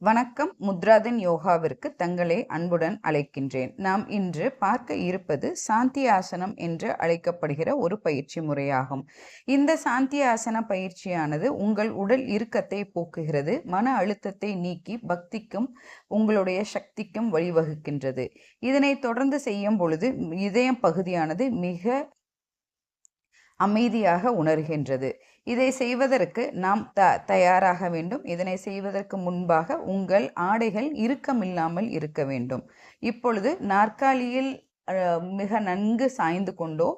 வணக்கம். முத்ராதன் யோகாவிற்கு தங்களை அன்புடன் அழைக்கின்றேன். நாம் இன்று பார்க்க இருப்பது சாந்தி ஆசனம் என்று அழைக்கப்படுகிற ஒரு பயிற்சி முறையாகும். இந்த சாந்தி ஆசன பயிற்சியானது உங்கள் உடல் இறுக்கத்தை போக்குகிறது, மன அழுத்தத்தை நீக்கி பக்திக்கும் உங்களுடைய சக்திக்கும் வழிவகுக்கின்றது. இதனை தொடர்ந்து செய்யும் பொழுது இதயம் பகுதியானது மிக அமைதியாக உணர்கின்றது. இதை செய்வதற்கு நாம் தயாராக வேண்டும். இதனை செய்வதற்கு முன்பாக உங்கள் ஆடைகள் இறுக்கமில்லாமல் இருக்க வேண்டும். இப்பொழுது நாற்காலியில் மிக நன்கு சாய்ந்து கொண்டோ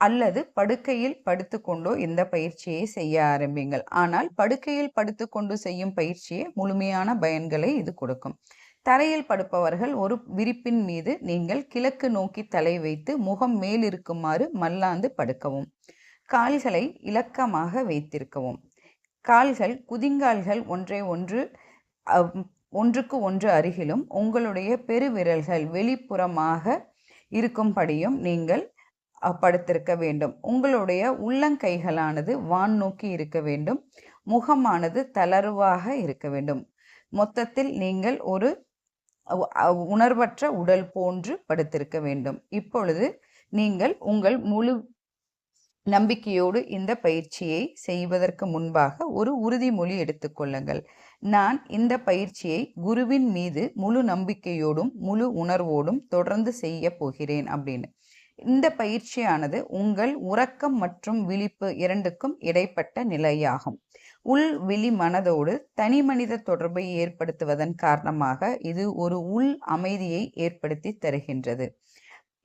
அல்லது படுக்கையில் படுத்துக்கொண்டோ இந்த பயிற்சியை செய்ய ஆரம்பிங்கள். ஆனால் படுக்கையில் படுத்துக்கொண்டு செய்யும் பயிற்சியே முழுமையான பயன்களை இது கொடுக்கும். தரையில் படுப்பவர்கள் ஒரு விரிப்பின் மீது நீங்கள் கிழக்கு நோக்கி தலை வைத்து முகம் மேல் இருக்குமாறு மல்லாந்து படுக்கவும். கால்களை இலக்கமாக வைத்திருக்கவும். கால்கள் குதிங்கால்கள் ஒன்றுக்கு ஒன்று அருகிலும் உங்களுடைய பெருவிரல்கள் வெளிப்புறமாக இருக்கும்படியும் நீங்கள் படுத்திருக்க வேண்டும். உங்களுடைய உள்ளங்கைகளானது வான் நோக்கி இருக்க வேண்டும். முகமானது தளர்வாக இருக்க வேண்டும். மொத்தத்தில் நீங்கள் ஒரு உணர்வற்ற உடல் போன்று படுத்திருக்க வேண்டும். இப்பொழுது நீங்கள் உங்கள் முழு நம்பிக்கையோடு இந்த பயிற்சியை செய்வதற்கு முன்பாக ஒரு உறுதிமொழி எடுத்துக்கொள்ளுங்கள். நான் இந்த பயிற்சியை குருவின் மீது முழு நம்பிக்கையோடும் முழு உணர்வோடும் தொடர்ந்து செய்ய போகிறேன் அப்படின்னு. இந்த பயிற்சியானது உங்கள் உறக்கம் மற்றும் விழிப்பு இரண்டுக்கும் இடைப்பட்ட நிலையாகும். உள் வெளி மனதோடு தனி மனித தொடர்பை ஏற்படுத்துவதன் காரணமாக இது ஒரு உள் அமைதியை ஏற்படுத்தி தருகின்றது.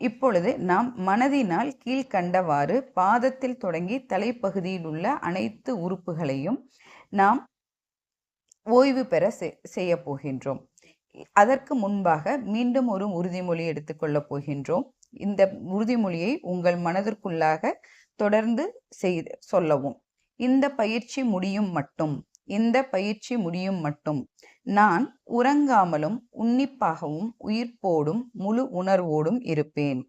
இப்பொழுது நாம் மனதினால் கீழ்கண்டவாறு பாதத்தில் தொடங்கி தலைப்பகுதியில் உள்ள அனைத்து உறுப்புகளையும் நாம் ஓய்வு பெற செய்ய போகின்றோம். அதற்கு முன்பாக மீண்டும் ஒரு உறுதிமொழி எடுத்துக்கொள்ளப் போகின்றோம். இந்த உறுதிமொழியை உங்கள் மனதிற்குள்ளாக தொடர்ந்து சொல்லவும். இந்த பயிற்சி முடியும் மட்டும் நான் உறங்காமலும் உன்னிப்பாகவும் உயிர்ப்போடும் முழு உணர்வோடும் இருப்பேன்.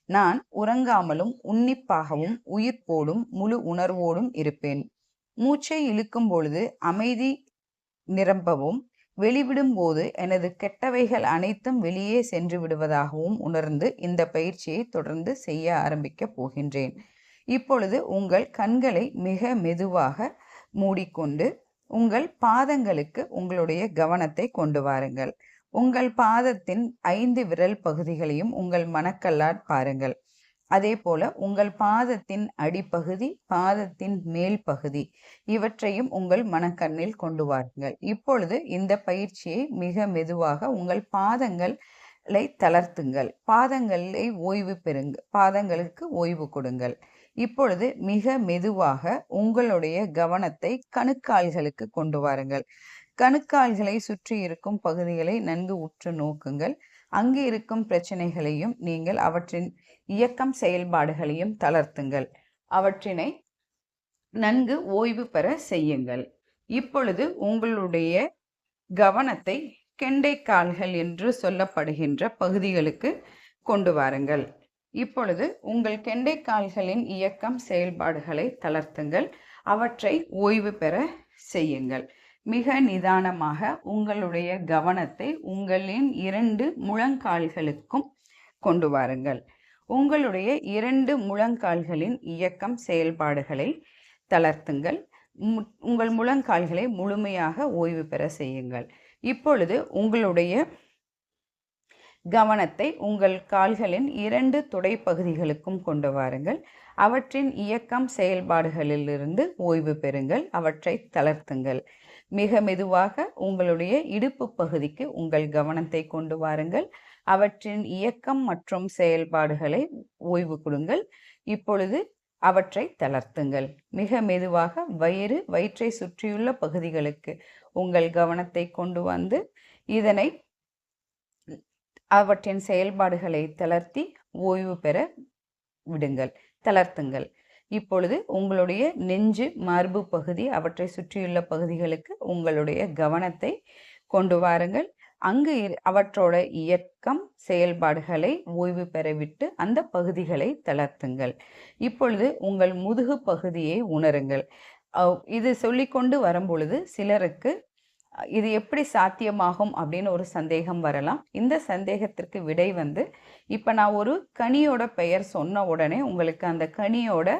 நான் உறங்காமலும் உன்னிப்பாகவும் உயிர்ப்போடும் முழு உணர்வோடும் இருப்பேன். மூச்சை இழுக்கும் பொழுது அமைதி நிரம்பவும், வெளிவிடும் போது எனது கெட்டவைகள் அனைத்தும் வெளியே சென்று விடுவதாகவும் உணர்ந்து இந்த பயிற்சியை தொடர்ந்து செய்ய ஆரம்பிக்க போகின்றேன். இப்பொழுது உங்கள் கண்களை மிக மெதுவாக மூடிக்கொண்டு உங்கள் பாதங்களுக்கு உங்களுடைய கவனத்தை கொண்டு வாருங்கள். உங்கள் பாதத்தின் 5 விரல் பகுதிகளையும் உங்கள் மனக்கல்லால் பாருங்கள். அதே போல உங்கள் பாதத்தின் அடிப்பகுதி, பாதத்தின் மேல் பகுதி இவற்றையும் உங்கள் மனக்கண்ணில் கொண்டு வாருங்கள். இப்பொழுது இந்த பயிற்சியை மிக மெதுவாக உங்கள் பாதங்களை தளர்த்துங்கள். பாதங்களை ஓய்வு பெறுங்கள். பாதங்களுக்கு ஓய்வு கொடுங்கள். இப்பொழுது மிக மெதுவாக உங்களுடைய கவனத்தை கணுக்கால்களுக்கு கொண்டு வாருங்கள். கணுக்கால்களை சுற்றி இருக்கும் பகுதிகளை நன்கு உற்று நோக்குங்கள். அங்கு இருக்கும் பிரச்சனைகளையும் நீங்கள் அவற்றின் இயக்கம் செயல்பாடுகளையும் தளர்த்துங்கள். அவற்றினை நன்கு ஓய்வு பெற செய்யுங்கள். இப்பொழுது உங்களுடைய கவனத்தை கெண்டைக்கால்கள் என்று சொல்லப்படுகின்ற பகுதிகளுக்கு கொண்டு வாருங்கள். இப்பொழுது உங்கள் கெண்டைக்கால்களின் இயக்கம் செயல்பாடுகளை தளர்த்துங்கள். அவற்றை ஓய்வு பெற செய்யுங்கள். மிக நிதானமாக உங்களுடைய கவனத்தை உங்களின் 2 முழங்கால்களுக்கும் கொண்டு வாருங்கள். உங்களுடைய 2 முழங்கால்களின் இயக்கம் செயல்பாடுகளை தளர்த்துங்கள். உங்கள் முழங்கால்களை முழுமையாக ஓய்வு பெற செய்யுங்கள். இப்பொழுது உங்களுடைய கவனத்தை உங்கள் கால்களின் 2 தொடை பகுதிகளுக்கும் கொண்டு வாருங்கள். அவற்றின் இயக்கம் செயல்பாடுகளிலிருந்து ஓய்வு பெறுங்கள். அவற்றை தளர்த்துங்கள். மிக மெதுவாக உங்களுடைய இடுப்பு பகுதிக்கு உங்கள் கவனத்தை கொண்டு வாருங்கள். அவற்றின் இயக்கம் மற்றும் செயல்பாடுகளை ஓய்வு கொடுங்கள். இப்பொழுது அவற்றை தளர்த்துங்கள். மிக மெதுவாக வயிற்றை சுற்றியுள்ள பகுதிகளுக்கு உங்கள் கவனத்தை கொண்டு வந்து இதனை அவற்றின் செயல்பாடுகளை தளர்த்தி ஓய்வு பெற விடுங்கள். தளர்த்துங்கள். இப்பொழுது உங்களுடைய நெஞ்சு, மார்பு பகுதி அவற்றை சுற்றியுள்ள பகுதிகளுக்கு உங்களுடைய கவனத்தை கொண்டு வாருங்கள். அங்கு அவற்றோட இயக்கம் செயல்பாடுகளை ஓய்வு பெறவிட்டு அந்த பகுதிகளை தளர்த்துங்கள். இப்பொழுது உங்கள் முதுகு பகுதியை உணருங்கள். இது சொல்லிக்கொண்டு வரும் பொழுது சிலருக்கு இது எப்படி சாத்தியமாகும் அப்படின்னு ஒரு சந்தேகம் வரலாம். இந்த சந்தேகத்திற்கு விடை வந்து, இப்ப நான் ஒரு கனியோட பெயர் சொன்ன உடனே உங்களுக்கு அந்த கனியோட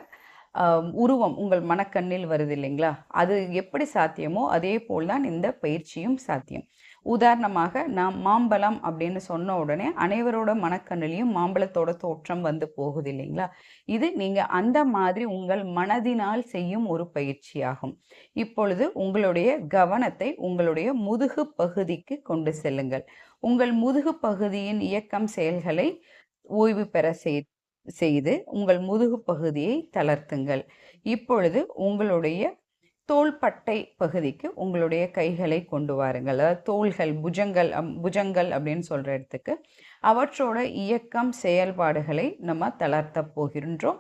உருவம் உங்கள் மனக்கண்ணில் வருது இல்லைங்களா? அது எப்படி சாத்தியமோ அதே போல் தான் இந்த பயிற்சியும் சாத்தியம். உதாரணமாக நாம் மாம்பழம் அப்படின்னு சொன்ன உடனே அனைவரோட மனக்கண்ணிலையும் மாம்பழத்தோட தோற்றம் வந்து போகுது இல்லைங்களா? இது நீங்க அந்த மாதிரி உங்கள் மனதினால் செய்யும் ஒரு பயிற்சியாகும். இப்பொழுது உங்களுடைய கவனத்தை உங்களுடைய முதுகு பகுதிக்கு கொண்டு செல்லுங்கள். உங்கள் முதுகு பகுதியின் இயக்கம் செயல்களை ஓய்வு பெற செய்து உங்கள் முதுகு பகுதியை தளர்த்துங்கள். இப்பொழுது உங்களுடைய தோள்பட்டை பகுதிக்கு உங்களுடைய கைகளை கொண்டு வாருங்கள். அதாவது தோள்கள், புஜங்கள் அப்படின்னு சொல்ற இடத்துக்கு அவற்றோட இயக்கம் செயல்பாடுகளை நம்ம தளர்த்த போகின்றோம்.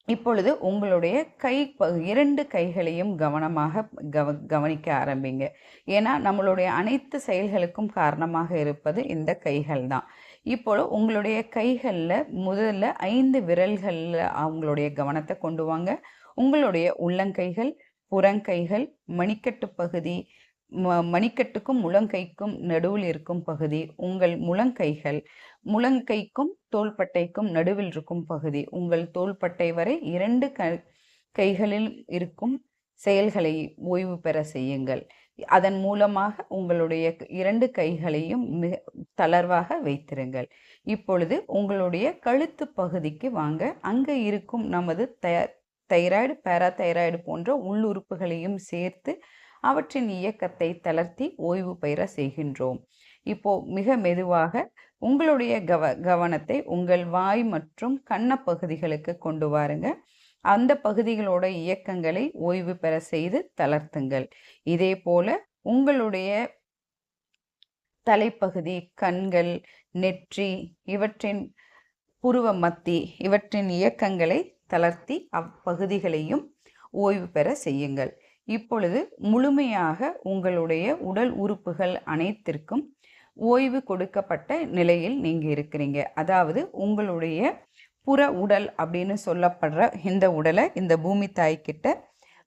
இப்பொழுது உங்களுடைய இரண்டு கைகளையும் கவனமாக கவனிக்க ஆரம்பிங்க. ஏன்னா நம்மளுடைய அனைத்து செயல்களுக்கும் காரணமாக இருப்பது இந்த கைகள் தான். இப்போ உங்களுடைய கைகளில் முதல்ல 5 விரல்களில் அவங்களுடைய கவனத்தை கொண்டு வாங்க. உங்களுடைய உள்ளங்கைகள், புறங்கைகள், மணிக்கட்டு பகுதி, மணிக்கட்டுக்கும் முழங்கைக்கும் நடுவில் இருக்கும் பகுதி, உங்கள் முழங்கைக்கும் தோள்பட்டைக்கும் நடுவில் இருக்கும் பகுதி, உங்கள் தோள்பட்டை வரை 2 கைகளில் இருக்கும் செயல்களை ஓய்வு பெற செய்யுங்கள். அதன் மூலமாக உங்களுடைய 2 கைகளையும் தளர்வாக வைத்திருங்கள். இப்பொழுது உங்களுடைய கழுத்து பகுதிக்கு வாங்க. அங்கே இருக்கும் நமது தைராய்டு, பாராதைராய்டு போன்ற உள்ளுறுப்புகளையும் சேர்த்து அவற்றின் இயக்கத்தை தளர்த்தி ஓய்வு பெற செய்கின்றோம். இப்போ மிக மெதுவாக உங்களுடைய கவனத்தை உங்கள் வாய் மற்றும் கன்ன பகுதிகளுக்கு கொண்டு வாருங்க. அந்த பகுதிகளோட இயக்கங்களை ஓய்வு பெற செய்து தளர்த்துங்கள். இதே போல உங்களுடைய தலைப்பகுதி, கண்கள், நெற்றி, இவற்றின் புருவ மத்தி, இவற்றின் இயக்கங்களை தளர்த்தி அப்பகுதிகளையும் ஓய்வு பெற செய்யுங்கள். இப்பொழுது முழுமையாக உங்களுடைய உடல் உறுப்புகள் அனைத்திற்கும் ஓய்வு கொடுக்கப்பட்ட நிலையில் நீங்க இருக்கிறீங்க. அதாவது உங்களுடைய புற உடல் அப்படின்னு சொல்லப்படுற இந்த உடலை இந்த பூமி தாய்கிட்ட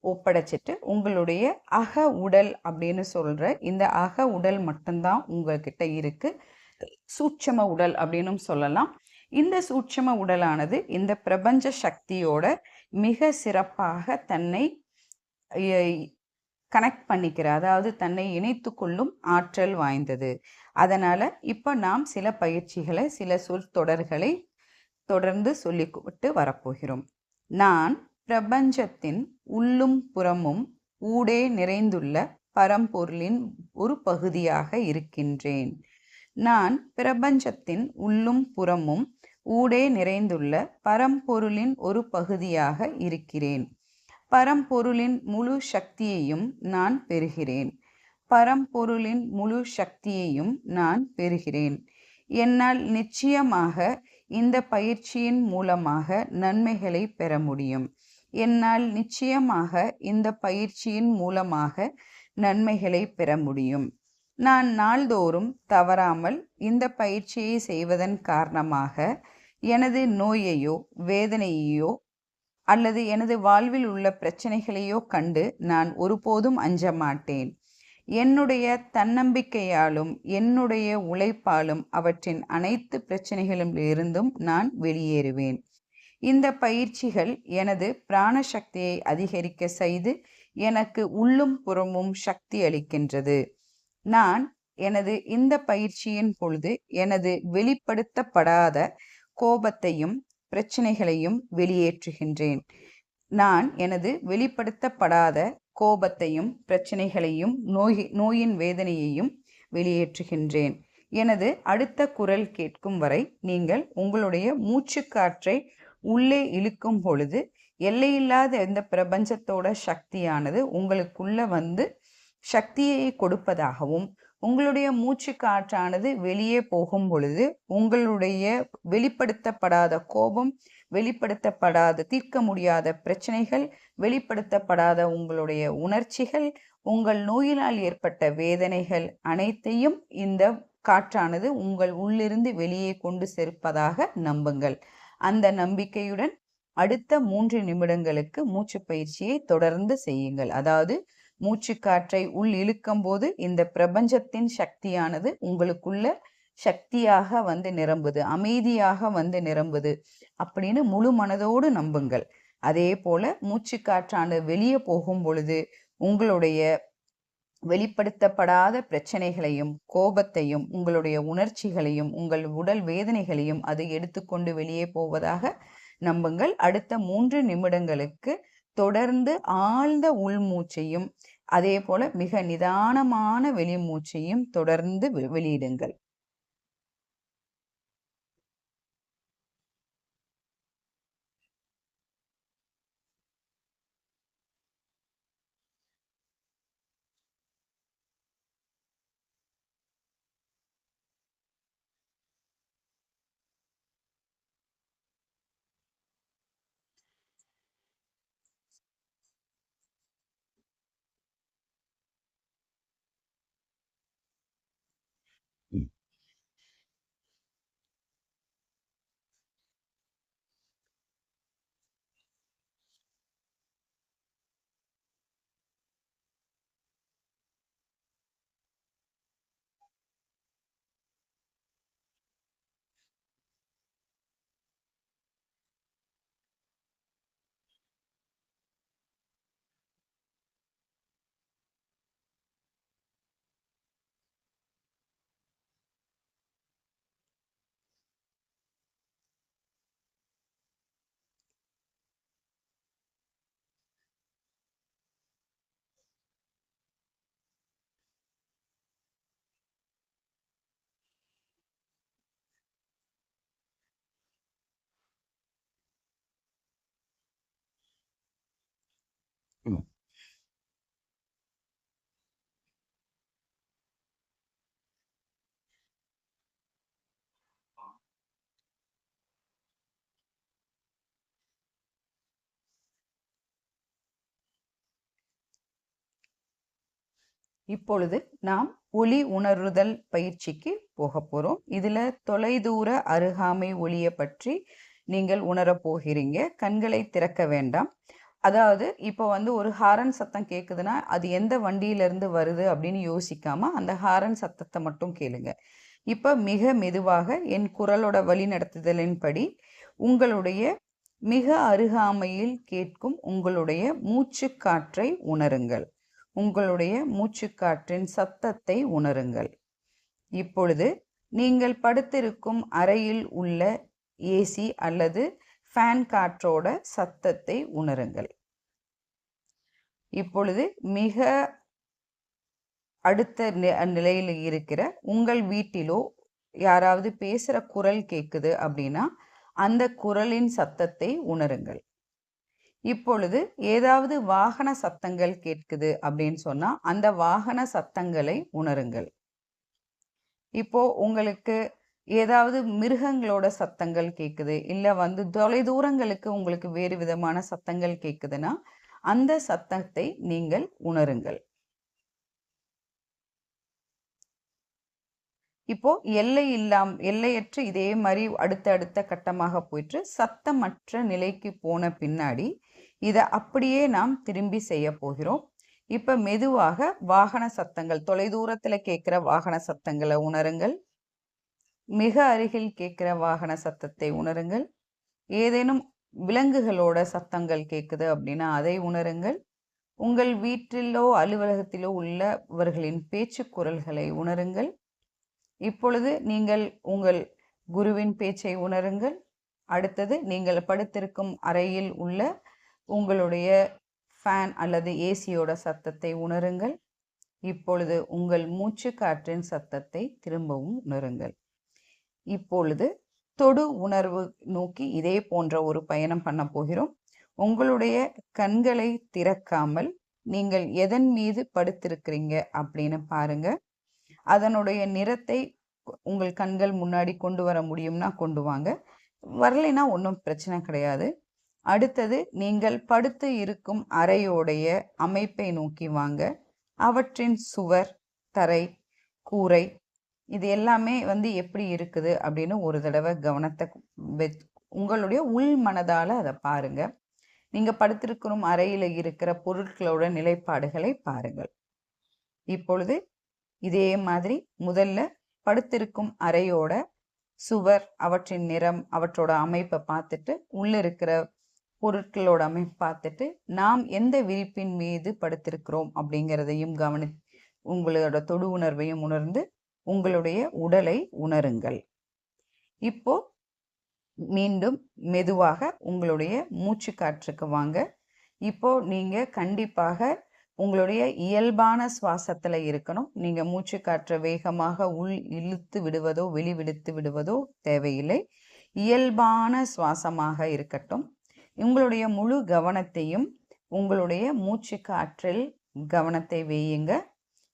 ஒப்படைச்சிட்டு உங்களுடைய அக உடல் அப்படின்னு சொல்ற இந்த அக உடல் மட்டும்தான் உங்ககிட்ட இருக்கு. சூட்சம உடல் அப்படின்னு சொல்லலாம். இந்த சூட்சம உடலானது இந்த பிரபஞ்ச சக்தியோட மிக சிறப்பாக தன்னை கனெக்ட் பண்ணிக்கிற, அதாவது தன்னை இணைத்து கொள்ளும் ஆற்றல் வாய்ந்தது. அதனால இப்ப நாம் சில பயிற்சிகளை, சில சொல் தொடர்களை தொடர்ந்து சொல்லிவிட்டு வரப்போகிறோம். நான் பிரபஞ்சத்தின் உள்ளும் புறமும் ஊடே நிறைந்துள்ள பரம்பொருளின் ஒரு பகுதியாக இருக்கின்றேன். நான் பிரபஞ்சத்தின் உள்ளும் புறமும் ஊடே நிறைந்துள்ள பரம்பொருளின் ஒரு பகுதியாக இருக்கிறேன். பரம்பொருளின் முழு சக்தியையும் நான் பெறுகிறேன். பரம்பொருளின் முழு சக்தியையும் நான் பெறுகிறேன். என்னால் நிச்சயமாக இந்த பயிற்சியின் மூலமாக நன்மைகளை பெற முடியும். என்னால் நிச்சயமாக இந்த பயிற்சியின் மூலமாக நன்மைகளை பெற முடியும். நான் நாள்தோறும் தவறாமல் இந்த பயிற்சியை செய்வதன் காரணமாக எனது நோயையோ வேதனையோ அல்லது எனது வாழ்வில் உள்ள பிரச்சனைகளையோ கண்டு நான் ஒருபோதும் அஞ்ச மாட்டேன். என்னுடைய தன்னம்பிக்கையாலும் என்னுடைய உழைப்பாலும் அவற்றின் அனைத்து பிரச்சனைகளிலிருந்தும் நான் வெளியேறுவேன். இந்த பயிற்சிகள் எனது பிராண சக்தியை அதிகரிக்க செய்து எனக்கு உள்ளும் புறமும் சக்தி அளிக்கின்றது. நான் எனது இந்த பயிற்சியின் பொழுது எனது வெளிப்படுத்தப்படாத கோபத்தையும் பிரச்சனைகளையும் வெளியேற்றுகின்றேன். நான் எனது வெளிப்படுத்தப்படாத கோபத்தையும் பிரச்சனைகளையும் நோயின் வேதனையையும் வெளியேற்றுகின்றேன். எனது அடுத்த குரல் கேட்கும் வரை நீங்கள் உங்களுடைய மூச்சுக்காற்றை உள்ளே இழுக்கும் பொழுது எல்லையில்லாத இந்த பிரபஞ்சத்தோட சக்தியானது உங்களுக்குள்ள வந்து சக்தியை கொடுப்பதாகவும், உங்களுடைய மூச்சு காற்றானது வெளியே போகும் பொழுது உங்களுடைய வெளிப்படுத்தப்படாத கோபம், வெளிப்படுத்தப்படாத தீர்க்க முடியாத பிரச்சனைகள், வெளிப்படுத்தப்படாத உங்களுடைய உணர்ச்சிகள், உங்கள் நோயினால் ஏற்பட்ட வேதனைகள் அனைத்தையும் இந்த காற்றானது உங்கள் உள்ளிருந்து வெளியே கொண்டு சேர்ப்பதாக நம்புங்கள். அந்த நம்பிக்கையுடன் அடுத்த 3 நிமிடங்களுக்கு மூச்சு பயிற்சியை தொடர்ந்து செய்யுங்கள். அதாவது மூச்சு காற்றை உள் இழுக்கும் போது இந்த பிரபஞ்சத்தின் சக்தியானது உங்களுக்குள்ள சக்தியாக வந்து நிரம்புது, அமைதியாக வந்து நிரம்புது அப்படின்னு முழு மனதோடு நம்புங்கள். அதே போல மூச்சு காற்றானது வெளியே போகும் பொழுது உங்களுடைய வெளிப்படுத்தப்படாத பிரச்சனைகளையும் கோபத்தையும் உங்களுடைய உணர்ச்சிகளையும் உங்கள் உடல் வேதனைகளையும் அது எடுத்துக்கொண்டு வெளியே போவதாக நம்புங்கள். அடுத்த 3 நிமிடங்களுக்கு தொடர்ந்து ஆழ்ந்த உள்மூச்சையும் அதே போல மிக நிதானமான வெளிமூச்சையும் தொடர்ந்து வெளியிடுங்கள். இப்பொழுது நாம் ஒளி உணர்தல் பயிற்சிக்கு போக போறோம். இதுல தொலைதூர அருகாமை ஒளியை பற்றி நீங்கள் உணரப் போகிறீங்க. கண்களை திறக்க வேண்டாம். அதாவது இப்போ வந்து ஒரு ஹாரன் சத்தம் கேட்குதுன்னா அது எந்த வண்டியிலிருந்து வருது அப்படின்னு யோசிக்காம அந்த ஹாரன் சத்தத்தை மட்டும் கேளுங்க. இப்போ மிக மெதுவாக என் குரலோட வழி நடத்துதலின்படி உங்களுடைய மிக அருகாமையில் கேட்கும் உங்களுடைய மூச்சு காற்றை உணருங்கள். உங்களுடைய மூச்சுக்காற்றின் சத்தத்தை உணருங்கள். இப்பொழுது நீங்கள் படுத்திருக்கும் அறையில் உள்ள ஏசி அல்லது ஃபேன் காற்றோட சத்தத்தை உணருங்கள். இப்பொழுது மிக அடுத்த நிலையில் இருக்கிற உங்கள் வீட்டிலோ யாராவது பேசுகிற குரல் கேட்குது அப்படின்னா அந்த குரலின் சத்தத்தை உணருங்கள். இப்பொழுது ஏதாவது வாகன சத்தங்கள் கேட்குது அப்படின்னு சொன்னா அந்த வாகன சத்தங்களை உணருங்கள். இப்போ உங்களுக்கு ஏதாவது மிருகங்களோட சத்தங்கள் கேட்குது, இல்லை வந்து தொலைதூரங்களுக்கு உங்களுக்கு வேறு விதமான சத்தங்கள் கேட்குதுன்னா அந்த சத்தத்தை நீங்கள் உணருங்கள். இப்போ எல்லையற்ற இதே மாதிரி அடுத்த கட்டமாக போயிட்டு சத்தமற்ற நிலைக்கு போன பின்னாடி இதை அப்படியே நாம் திரும்பி செய்ய போகிறோம். இப்ப மெதுவாக வாகன சத்தங்கள், தொலைதூரத்துல கேட்கிற வாகன சத்தங்களை உணருங்கள். மிக அருகில் கேட்கிற வாகன சத்தத்தை உணருங்கள். ஏதேனும் விலங்குகளோட சத்தங்கள் கேட்குது அப்படின்னா அதை உணருங்கள். உங்கள் வீட்டிலோ அலுவலகத்திலோ உள்ளவர்களின் பேச்சு குரல்களை உணருங்கள். இப்பொழுது நீங்கள் உங்கள் குருவின் பேச்சை உணருங்கள். அடுத்தது நீங்கள் படுத்திருக்கும் அறையில் உள்ள உங்களுடைய ஃபேன் அல்லது ஏசியோட சத்தத்தை உணருங்கள். இப்பொழுது உங்கள் மூச்சு காற்றின் சத்தத்தை திரும்பவும் உணருங்கள். இப்பொழுது தொடு உணர்வு நோக்கி இதே போன்ற ஒரு பயணம் பண்ண போகிறோம். உங்களுடைய கண்களை திறக்காமல் நீங்கள் எதன் மீது படுத்திருக்கிறீங்க அப்படின்னு பாருங்க. அதனுடைய நிறத்தை உங்கள் கண்கள் முன்னாடி கொண்டு வர முடியும்னா கொண்டு வாங்க, வரலைன்னா ஒன்றும் பிரச்சனை கிடையாது. அடுத்தது நீங்கள் படுத்து இருக்கும் அறையோடைய அமைப்பை நோக்கி வாங்க. அவற்றின் சுவர், தரை, கூரை இது எல்லாமே வந்து எப்படி இருக்குது அப்படின்னு ஒரு தடவை கவனத்தை உங்களுடைய உள் மனதால் அதை பாருங்க. நீங்க படுத்திருக்கும் அறையில இருக்கிற பொருட்களோட நிலைப்பாடுகளை பாருங்கள். இப்பொழுது இதே மாதிரி முதல்ல படுத்திருக்கும் அறையோட சுவர், அவற்றின் நிறம், அவற்றோட அமைப்பை பார்த்துட்டு, உள்ள இருக்கிற பொருட்களோட அமைப்பு பார்த்துட்டு, நாம் எந்த விரிப்பின் மீது படுத்திருக்கிறோம் அப்படிங்கிறதையும் உங்களோட தொடு உணர்வையும் உணர்ந்து உங்களுடைய உடலை உணருங்கள். இப்போ மீண்டும் மெதுவாக உங்களுடைய மூச்சு காற்றுக்கு வாங்க. இப்போ நீங்க கண்டிப்பாக உங்களுடைய இயல்பான சுவாசத்துல இருக்கணும். நீங்க மூச்சு காற்றை வேகமாக உள் இழுத்து விடுவதோ வெளிவிடுத்து விடுவதோ தேவையில்லை. இயல்பான சுவாசமாக இருக்கட்டும். உங்களுடைய முழு கவனத்தையும் உங்களுடைய மூச்சு காற்றில் கவனத்தை வையுங்க.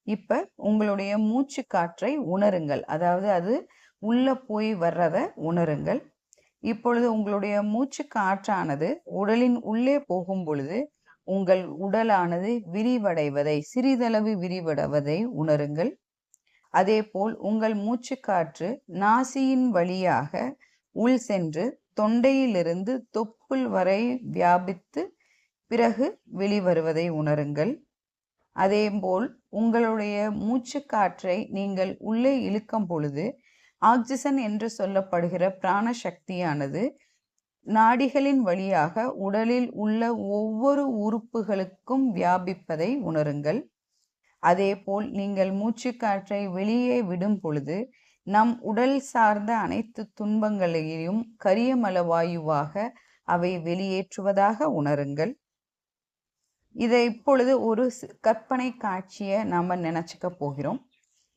இப்ப உங்களுடைய மூச்சு காற்றை உணருங்கள். அதாவது அது உள்ள போய் வர்றத உணருங்கள். இப்பொழுது உங்களுடைய மூச்சு காற்றானது உடலின் உள்ளே போகும் பொழுது உங்கள் உடலானது விரிவடைவதை, சிறிதளவு விரிவடைவதை உணருங்கள். அதே போல் உங்கள் மூச்சு காற்று நாசியின் வழியாக உள் சென்று தொண்டையிலிருந்து தொப்புள் வரை வியாபித்து பிறகு வெளிவருவதை உணருங்கள். அதேபோல் உங்களுடைய மூச்சு காற்றை நீங்கள் உள்ளே இழுக்கும் பொழுது ஆக்சிஜன் என்று சொல்லப்படுகிற பிராண சக்தியானது நாடிகளின் வழியாக உடலில் உள்ள ஒவ்வொரு உறுப்புகளுக்கும் வியாபிப்பதை உணருங்கள். அதேபோல் நீங்கள் மூச்சு காற்றை வெளியே விடும் பொழுது நம் உடல் சார்ந்த அனைத்து துன்பங்களையும் கரியமல வாயுவாக அவை வெளியேற்றுவதாக உணருங்கள். இதை இப்பொழுது ஒரு கற்பனை காட்சியை நாம நினைச்சுக்க போகிறோம்.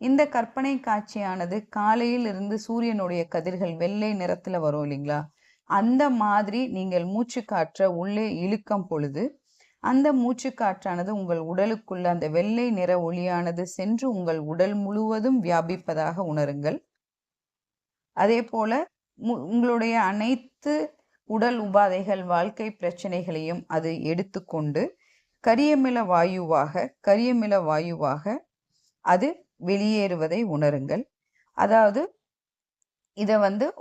இந்த கற்பனை காட்சியானது காலையில் இருந்து சூரியனுடைய கதிர்கள் வெள்ளை நிறத்துல வரும் இல்லைங்களா? அந்த மாதிரி நீங்கள் மூச்சு காற்றை உள்ளே இழுக்கும் பொழுது அந்த மூச்சு காற்றானது உங்கள் உடலுக்குள்ள அந்த வெள்ளை நிற ஒளியானது சென்று உங்கள் உடல் முழுவதும் வியாபிப்பதாக உணருங்கள். அதே போல உங்களுடைய அனைத்து உடல் உபாதைகள், வாழ்க்கை பிரச்சனைகளையும் அது எடுத்துக்கொண்டு கரியமில வாயுவாக அது வெளியேறுவதை உணருங்கள். அதாவது இதை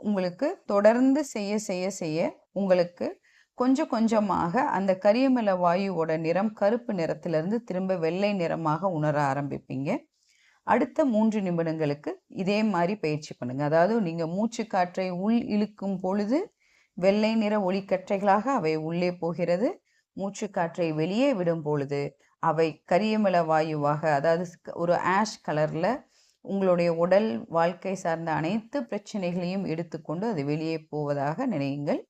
உங்களுக்கு தொடர்ந்து செய்ய உங்களுக்கு கொஞ்சம் கொஞ்சமாக அந்த கரியமில வாயுவோட நிறம் கருப்பு நிறத்திலிருந்து திரும்ப வெள்ளை நிறமாக உணர ஆரம்பிப்பீங்க. அடுத்த 3 நிமிடங்களுக்கு இதே மாதிரி பயிற்சி பண்ணுங்க. அதாவது நீங்க மூச்சு காற்றை உள் இழுக்கும் பொழுது வெள்ளை நிற ஒளிக்கற்றைகளாக அவை உள்ளே போகிறது. மூச்சு காற்றை வெளியே விடும் பொழுது அவை கரியமில வாயுவாக, அதாவது ஒரு ஆஷ் கலர்ல உங்களுடைய உடல் வாழ்க்கை சார்ந்த அனைத்து பிரச்சனைகளையும் எடுத்துக்கொண்டு அது வெளியே போவதாக நினையுங்கள்.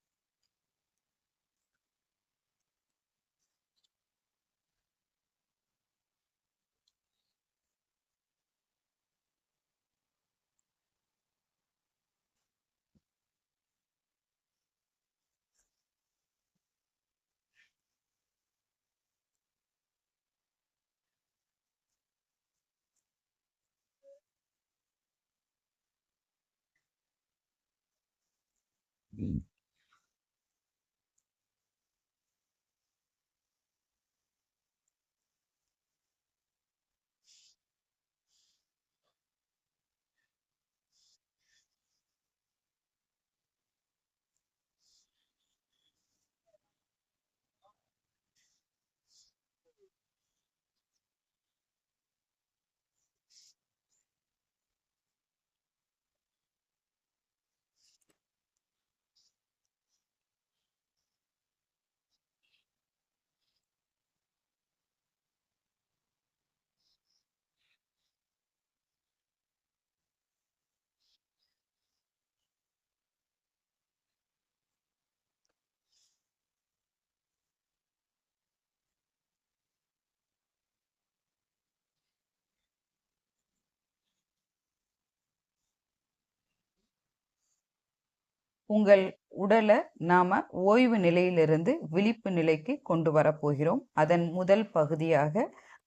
உங்கள் உடலை நாம ஓய்வு நிலையிலிருந்து விழிப்பு நிலைக்கு கொண்டு வரப்போகிறோம். அதன் முதல் பகுதியாக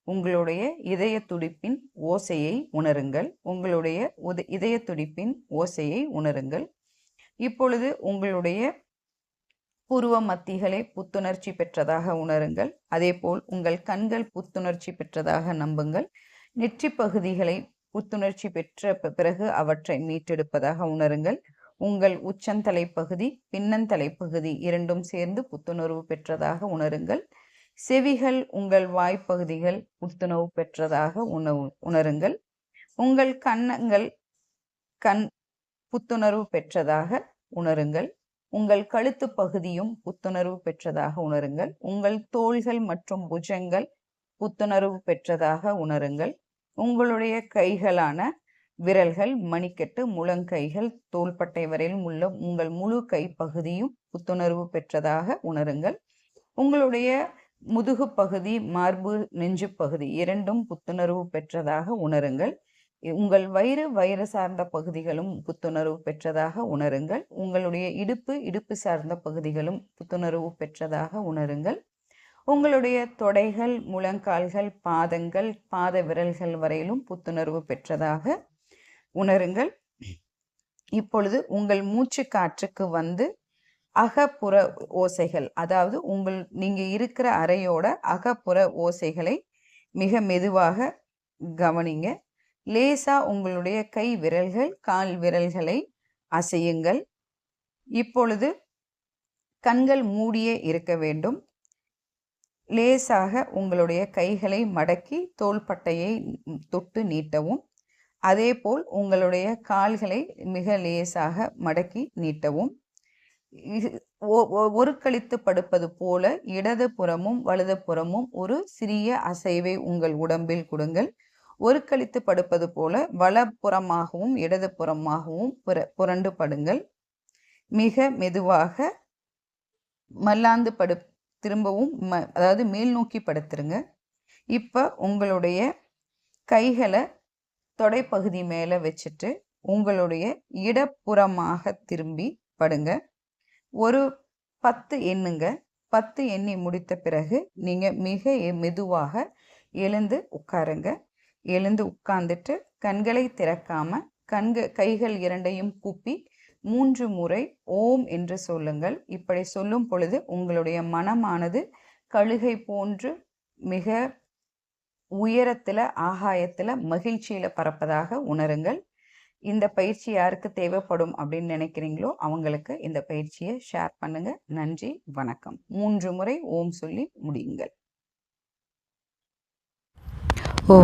உங்களுடைய இதய துடிப்பின் ஓசையை உணருங்கள். உங்களுடைய இதய துடிப்பின் ஓசையை உணருங்கள். இப்பொழுது உங்களுடைய புருவ மத்திகளை புத்துணர்ச்சி பெற்றதாக உணருங்கள். அதேபோல் உங்கள் கண்கள் புத்துணர்ச்சி பெற்றதாக நம்புங்கள். நெற்றி பகுதிகளை புத்துணர்ச்சி பெற்ற பிறகு அவற்றை மீட்டெடுப்பதாக உணருங்கள். உங்கள் உச்சந்தலை பகுதி, பின்னந்தலை பகுதி இரண்டும் சேர்ந்து புத்துணர்வு பெற்றதாக உணருங்கள். செவிகள், உங்கள் வாய்ப்பகுதிகள் புத்துணர்வு பெற்றதாக உணருங்கள். உங்கள் கன்னங்கள் புத்துணர்வு பெற்றதாக உணருங்கள். உங்கள் கழுத்து பகுதியும் புத்துணர்வு பெற்றதாக உணருங்கள். உங்கள் தோள்கள் மற்றும் புஜங்கள் புத்துணர்வு பெற்றதாக உணருங்கள். உங்களுடைய கைகளான விரல்கள், மணிக்கட்டு, முழங்கைகள், தோள்பட்டை வரையிலும் உள்ள உங்கள் முழு கை பகுதியும் புத்துணர்வு பெற்றதாக உணருங்கள். உங்களுடைய முதுகு பகுதி, மார்பு, நெஞ்சு பகுதி இரண்டும் புத்துணர்வு பெற்றதாக உணருங்கள். உங்கள் வயிறு சார்ந்த பகுதிகளும் புத்துணர்வு பெற்றதாக உணருங்கள். உங்களுடைய இடுப்பு சார்ந்த பகுதிகளும் புத்துணர்வு பெற்றதாக உணருங்கள். உங்களுடைய தொடைகள், முழங்கால்கள், பாதங்கள், பாத விரல்கள் வரையிலும் புத்துணர்வு பெற்றதாக உணருங்கள். இப்பொழுது உங்கள் மூச்சு காற்றுக்கு வந்து அகப்புற ஓசைகள், அதாவது நீங்க இருக்கிற அறையோட அகப்புற ஓசைகளை மிக மெதுவாக கவனிங்க. லேசா உங்களுடைய கை விரல்கள், கால் விரல்களை அசையுங்கள். இப்பொழுது கண்கள் மூடியே இருக்க வேண்டும். லேசாக உங்களுடைய கைகளை மடக்கி தோள்பட்டையை தொட்டு நீட்டவும். அதேபோல் உங்களுடைய கால்களை மிக லேசாக மடக்கி நீட்டவும். ஒரு கழித்து படுப்பது போல இடது புறமும் வலது புறமும் ஒரு சிறிய அசைவை உங்கள் உடம்பில் கொடுங்கள். ஒரு கழித்து படுப்பது போல வலப்புறமாகவும் இடது புறமாகவும் புரண்டு படுங்கள். மிக மெதுவாக மல்லாந்து திரும்பவும் அதாவது மேல் நோக்கி படுத்துருங்க. இப்போ உங்களுடைய கைகளை தொடைப்பகுதி மேலே வச்சுட்டு உங்களுடைய இடப்புறமாக திரும்பி படுங்க. ஒரு 10 எண்ணுங்க. 10 எண்ணி முடித்த பிறகு நீங்கள் மிக மெதுவாக எழுந்து உட்காருங்க. எழுந்து உட்கார்ந்துட்டு கண்களை திறக்காம கைகள் இரண்டையும் கூப்பி 3 முறை ஓம் என்று சொல்லுங்கள். இப்படி சொல்லும் பொழுது உங்களுடைய மனமானது கழுகை போன்று மிக உயரத்தில், ஆகாயத்தில், மகிழ்ச்சியில் பறப்பதாக உணருங்கள். இந்த பயிற்சி யாருக்கு தேவைப்படும் அப்படின்னு நினைக்கிறீங்களோ அவங்களுக்கு இந்த பயிற்சியை ஷேர் பண்ணுங்க. நன்றி, வணக்கம். 3 முறை ஓம் சொல்லி முடியுங்கள். ஓ